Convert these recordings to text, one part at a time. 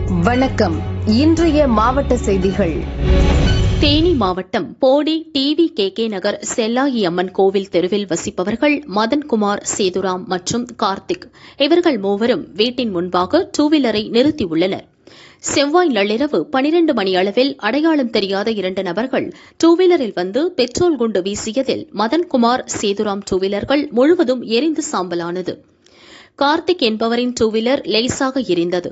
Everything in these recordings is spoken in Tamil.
வணக்கம். இன்றைய மாவட்ட செய்திகள். தேனி மாவட்டம் போடி TVKK நகர் செல்லாயி அம்மன் கோவில் தெருவில் வசிப்பவர்கள் மதன்குமார், சேதுராம் மற்றும் கார்த்திக். இவர்கள் மூவரும் வீட்டின் முன்பாக டூ வீலரை நிறுத்தியுள்ளனர். செவ்வாய் நள்ளிரவு 12 மணி அளவில் அடையாளம் தெரியாத 2 நபர்கள் டூ வீலரில் வந்து பெட்ரோல் குண்டு வீசியதில் மதன்குமார், சேதுராம் டூ வீலர்கள் முழுவதும் எரிந்து சாம்பலானது. கார்த்திக் என்பவரின் டூ வீலர் லேசாக எரிந்தது.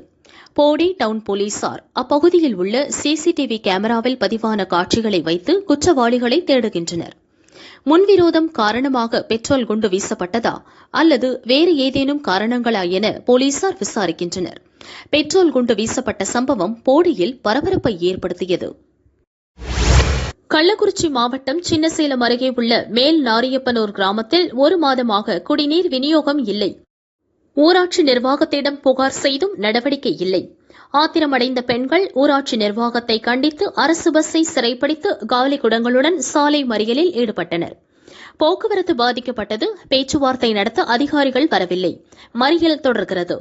போடி டவுன் போலீசார் அப்பகுதியில் உள்ள CCTV கேமராவில் பதிவான காட்சிகளை வைத்து குற்றவாளிகளை தேடுகின்றனர். முன்விரோதம் காரணமாக பெட்ரோல் குண்டு வீசப்பட்டதா அல்லது வேறு ஏதேனும் காரணங்களா என போலீசார் விசாரிக்கின்றனர். பெட்ரோல் குண்டு வீசப்பட்ட சம்பவம் போடியில் பரபரப்பை ஏற்படுத்தியது. கள்ளக்குறிச்சி மாவட்டம் சின்னசேலம் அருகே உள்ள மேல் நாரியப்பனூர் கிராமத்தில் 1 மாதமாக குடிநீர் விநியோகம் இல்லை. ஊராட்சி நிர்வாகத்திடம் புகார் செய்தும் நடவடிக்கை இல்லை. ஆத்திரமடைந்த பெண்கள் ஊராட்சி நிர்வாகத்தை கண்டித்து அரசு பஸ்ஸை சிறைப்பிடித்து காலி குடங்களுடன் சாலை மறியலில் ஈடுபட்டனர். போக்குவரத்து பாதிக்கப்பட்டது. பேச்சுவார்த்தை நடத்த அதிகாரிகள் வரவில்லை. மறியல் தொடர்கிறது.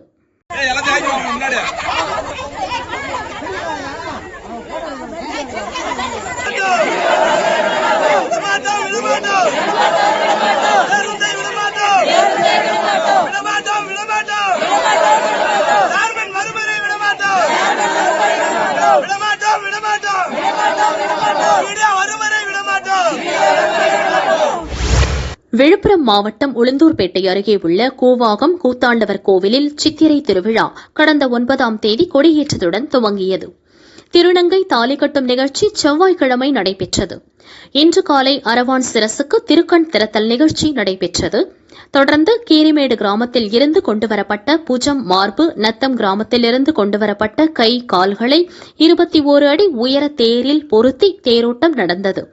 விழுப்புரம் மாவட்டம் உளுந்தூர்பேட்டை அருகே உள்ள கூவாகம் கூத்தாண்டவர் கோவிலில் சித்திரை திருவிழா கடந்த 9ஆம் தேதி கொடியேற்றத்துடன் துவங்கியது. திருநங்கை தாலி கட்டும் நிகழ்ச்சி செவ்வாய்க்கிழமை நடைபெற்றது. இன்று காலை அரவான் சிரசுக்கு திருக்கண் திறத்தல் நிகழ்ச்சி நடைபெற்றது. தொடர்ந்து கீரிமேடு கிராமத்தில் இருந்து கொண்டுவரப்பட்ட புஜம், மார்பு, நத்தம் கிராமத்திலிருந்து கொண்டுவரப்பட்ட கை, கால்களை 21 அடி உயர தேரில் பொருத்தி தேரோட்டம் நடந்தது.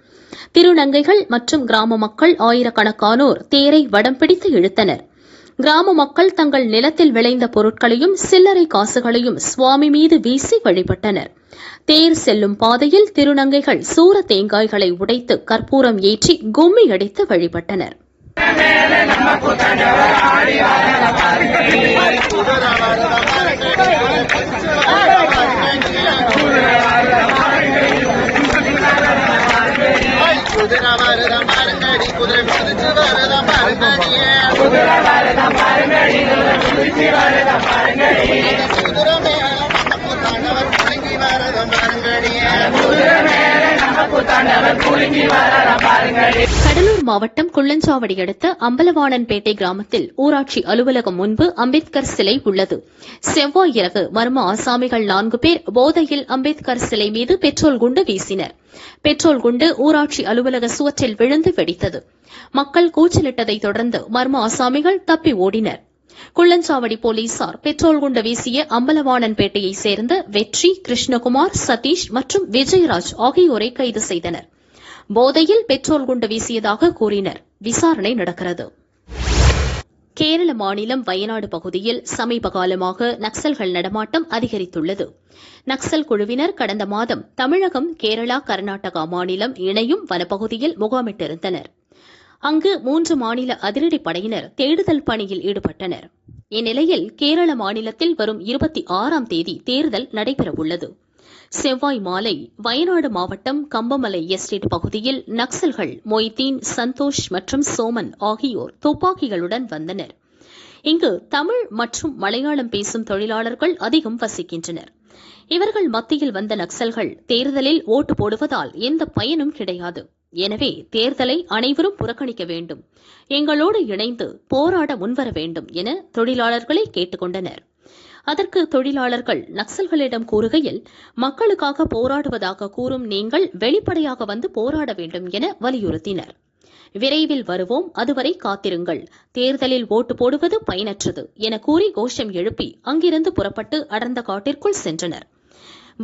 திருநங்கைகள் மற்றும் கிராம மக்கள் ஆயிரக்கணக்கானோர் தேரை வடம் பிடித்து இழுத்தனர். கிராம மக்கள் தங்கள் நிலத்தில் விளைந்த பொருட்களையும் சில்லறை காசுகளையும் சுவாமி மீது வீசி வழிபட்டனர். தேர் செல்லும் பாதையில் திருநங்கைகள் சூர தேங்காய்களை உடைத்து கற்பூரம் ஏற்றி கும்மி அடித்து வழிபட்டனர். கடலூர் மாவட்டம் குள்ளஞ்சாவடி அடுத்த அம்பலவாணன்பேட்டை கிராமத்தில் ஊராட்சி அலுவலகம் முன்பு அம்பேத்கர் சிலை உள்ளது. செவ்வாய் இரவு மர்ம ஆசாமிகள் 4 பேர் போதையில் அம்பேத்கர் சிலை மீது பெட்ரோல் குண்டு வீசினர். பெட்ரோல் குண்டு ஊராட்சி அலுவலக சுவற்றில் விழுந்து வெடித்தது. மக்கள் கூச்சலிட்டதைத் தொடர்ந்து மர்ம ஆசாமிகள் தப்பி ஓடினர். குள்ளஞ்சாவடி போலீசார் பெட்ரோல் குண்டு வீசிய அம்பலவாணன்பேட்டையைச் சேர்ந்த வெற்றி, கிருஷ்ணகுமார், சதீஷ் மற்றும் விஜயராஜ் ஆகியோரை கைது செய்தனர். போதையில் பெட்ரோல் குண்டு வீசியதாக கூறினர். விசாரணை நடக்கிறது. கேரள மாநிலம் வயநாடு பகுதியில் சமீப காலமாக நக்சல்கள் நடமாட்டம் அதிகரித்துள்ளது. நக்சல் குழுவினர் கடந்த மாதம் தமிழகம், கேரளா, கர்நாடகா மாநிலம் இணையும் வனப்பகுதியில் முகாமிட்டிருந்தனர். அங்கு 3 மாநில அதிரடி படையினர் தேடுதல் பணியில் ஈடுபட்டனர். இந்நிலையில் கேரள மாநிலத்தில் வரும் 26ஆம் தேதி தேர்தல் நடைபெறவுள்ளது. செவ்வாய் மாலை வயநாடு மாவட்டம் கம்பமலை எஸ்டேட் பகுதியில் நக்சல்கள் மொய்தீன், சந்தோஷ் மற்றும் சோமன் ஆகியோர் துப்பாக்கிகளுடன் வந்தனர். இங்கு தமிழ் மற்றும் மலையாளம் பேசும் தொழிலாளர்கள் அதிகம் வசிக்கின்றனர். இவர்கள் மத்தியில் வந்த நக்சல்கள் தேர்தலில் ஓட்டு போடுவதால் எந்த பயனும் கிடையாது. எனவே தேர்தலை அனைவரும் புறக்கணிக்க வேண்டும், எங்களோடு இணைந்து போராட முன்வர வேண்டும் என தொழிலாளர்களை கேட்டுக் கொண்டனர். அதற்கு தொழிலாளர்கள் நக்சல்களிடம் கூறுகையில், மக்களுக்காக போராடுவதாக கூறும் நீங்கள் வெளிப்படையாக வந்து போராட வேண்டும் என வலியுறுத்தினர். விரைவில் வருவோம், அதுவரை காத்திருங்கள், தேர்தலில் ஓட்டு போடுவது பயனற்றது என கூறி கோஷம் எழுப்பி அங்கிருந்து புறப்பட்டு அடர்ந்த காட்டிற்குள் சென்றனர்.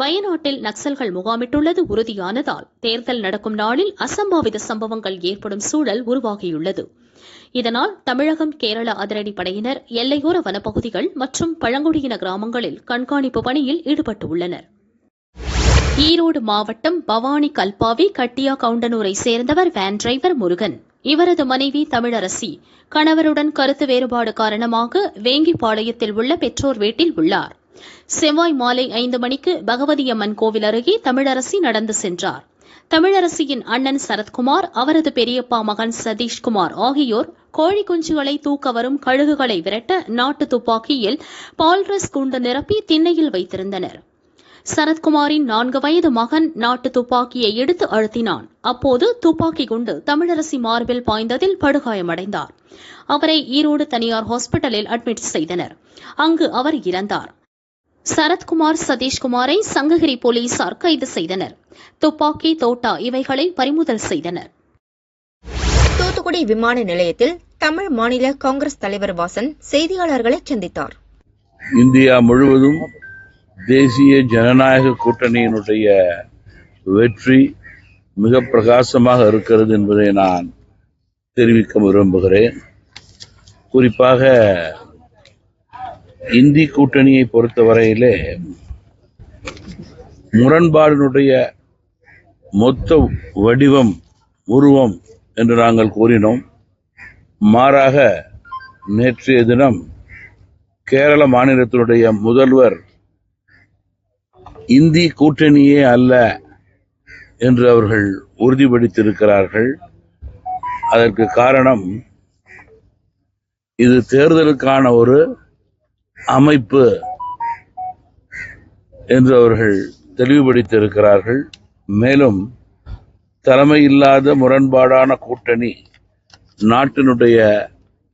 வயநாட்டில் நக்சல்கள் முகாமிட்டுள்ளது உறுதியானதால் தேர்தல் நடக்கும் நாளில் அசம்பாவித சம்பவங்கள் ஏற்படும் சூழல் உருவாகியுள்ளது. இதனால் தமிழகம், கேரள அதிரடி படையினர் எல்லையோர வனப்பகுதிகள் மற்றும் பழங்குடியின கிராமங்களில் கண்காணிப்பு பணியில் ஈடுபட்டுள்ளனர். ஈரோடு மாவட்டம் பவானி கல்பாவி கட்டியா கவுண்டனூரை சேர்ந்தவர் வேன் டிரைவர் முருகன். இவரது மனைவி தமிழரசி கணவருடன் கருத்து வேறுபாடு காரணமாக வேங்கிப்பாளையத்தில் உள்ள பெற்றோர் வீட்டில் உள்ளார். செவ்வாய் மாலை 5 மணிக்கு பகவதியம்மன் கோவில் அருகே தமிழரசி நடந்து சென்றார். தமிழரசியின் அண்ணன் சரத்குமார், அவரது பெரியப்பா மகன் சதீஷ்குமார் ஆகியோர் கோழி குஞ்சுகளை தூக்க வரும் கழுகுகளை விரட்ட நாட்டு துப்பாக்கியில் பால்ரஸ் குண்டு நிரப்பி திண்ணையில் வைத்திருந்தனர். சரத்குமாரின் 4 வயது மகன் நாட்டு துப்பாக்கியை எடுத்து அழுத்தினான். அப்போது துப்பாக்கி குண்டு தமிழரசி மார்பில் பாய்ந்ததில் படுகாயமடைந்தார். அவரை ஈரோடு தனியார் ஹாஸ்பிட்டலில் அட்மிட் செய்தனர். அங்கு அவர் இறந்தார். சரத்குமார், சதீஷ்குமாரை சங்ககிரி போலீசார் கைது செய்தனர். துப்பாக்கி, தோட்டா இவைகளை பறிமுதல் செய்தனர். தூத்துக்குடி விமான நிலையத்தில் தமிழ் மாநில காங்கிரஸ் தலைவர் வாசன் செய்தியாளர்களை சந்தித்தார். இந்தியா முழுவதும் தேசிய ஜனநாயக கூட்டணியினுடைய வெற்றி மிக பிரகாசமாக இருக்கிறது என்பதை நான் தெரிவிக்க விரும்புகிறேன். குறிப்பாக இந்தி கூட்டணியை பொறுத்தவரையிலே முரண்பாடினுடைய மொத்த வடிவம், உருவம் என்று நாங்கள் கூறினோம். மாறாக நேற்றைய தினம் கேரள மாநிலத்தினுடைய முதல்வர் இந்தி கூட்டணியே அல்ல என்று அவர்கள் உறுதிப்படுத்தியிருக்கிறார்கள். அதற்கு காரணம், இது தேர்தலுக்கான ஒரு அமைப்பு என்று அவர்கள் தெளிவுபடுத்தியிருக்கிறார்கள். மேலும் தலைமையில்லாத முரண்பாடான கூட்டணி நாட்டினுடைய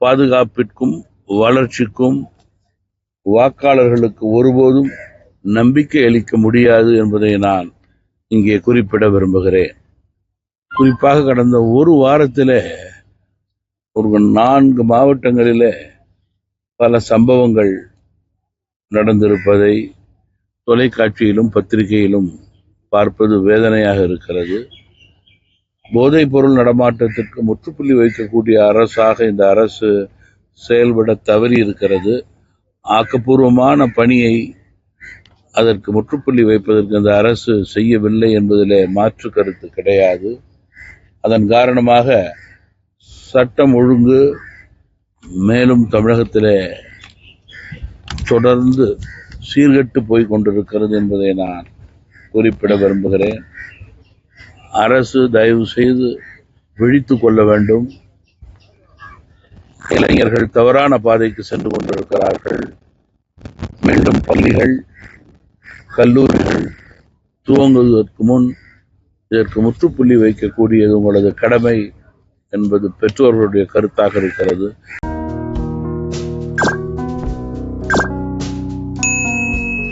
பாதுகாப்பிற்கும் வளர்ச்சிக்கும் வாக்காளர்களுக்கு ஒருபோதும் நம்பிக்கை அளிக்க முடியாது என்பதை நான் இங்கே குறிப்பிட விரும்புகிறேன். குறிப்பாக கடந்த ஒரு வாரத்திலே ஒரு 4 மாவட்டங்களிலே பல சம்பவங்கள் நடந்திருப்பதை தொலைக்காட்சியிலும் பத்திரிகையிலும் பார்ப்பது வேதனையாக இருக்கிறது. போதைப் பொருள் நடமாட்டத்திற்கு முற்றுப்புள்ளி வைக்கக்கூடிய அரசாக இந்த அரசு செயல்பட தவறி இருக்கிறது. ஆக்கப்பூர்வமான பணியை அதற்கு முற்றுப்புள்ளி வைப்பதற்கு இந்த அரசு செய்யவில்லை என்பதிலே மாற்று கருத்து கிடையாது. அதன் காரணமாக சட்டம் ஒழுங்கு மேலும் தமிழகத்திலே தொடர்ந்து சீர்கெட்டு போய் கொண்டிருக்கிறது என்பதை நான் குறிப்பிட விரும்புகிறேன். அரசு தயவு செய்து விழித்துக் கொள்ள வேண்டும். இளைஞர்கள் தவறான பாதைக்கு சென்று கொண்டிருக்கிறார்கள். மீண்டும் பள்ளிகள், கல்லூரிகள் துவங்குவதற்கு முன் இதற்கு முற்றுப்புள்ளி வைக்கக்கூடியது உங்களது கடமை என்பது பெற்றோர்களுடைய கருத்தாக இருக்கிறது.